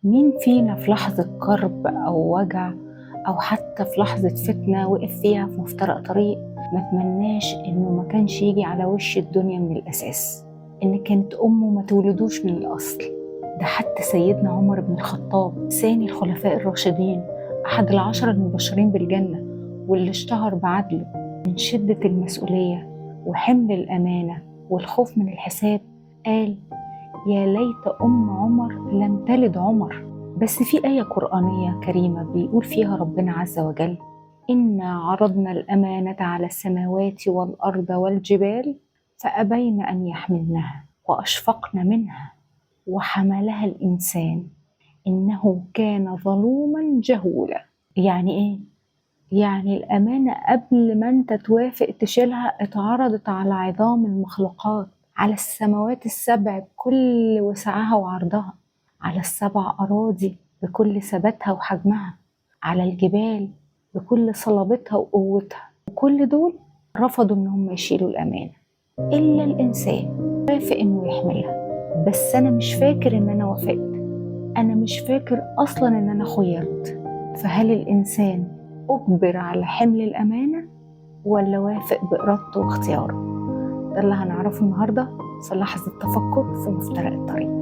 مين فينا في لحظة كرب أو وجع أو حتى في لحظة فتنة وقف فيها في مفترق طريق ما تمناش إنه ما كانش يجي على وش الدنيا من الأساس، إن كانت أمه ما تولدوش من الأصل. ده حتى سيدنا عمر بن الخطاب ثاني الخلفاء الراشدين، أحد العشرة المبشرين بالجنة، واللي اشتهر بعدله من شدة المسؤولية وحمل الأمانة والخوف من الحساب، قال: يا ليت أم عمر لم تلد عمر. بس في آية قرآنية كريمة بيقول فيها ربنا عز وجل: إنا عرضنا الأمانة على السماوات والأرض والجبال فأبين أن يحملنها وأشفقن منها وحملها الإنسان إنه كان ظلوما جهولا. يعني إيه؟ يعني الأمانة قبل ما أنت توافق تشيلها اتعرضت على عظام المخلوقات، على السماوات السبع بكل وسعها وعرضها، على السبع أراضي بكل ثباتها وحجمها، على الجبال بكل صلابتها وقوتها، وكل دول رفضوا إنهم يشيلوا الأمانة إلا الإنسان وافق إنه يحملها. بس أنا مش فاكر إن أنا وافقت، أنا مش فاكر أصلا إن أنا خيرت. فهل الإنسان أجبر على حمل الأمانة ولا وافق بإرادته واختياره؟ ده اللي هنعرفه النهاردة في لحظة تفكر في مفترق الطريق.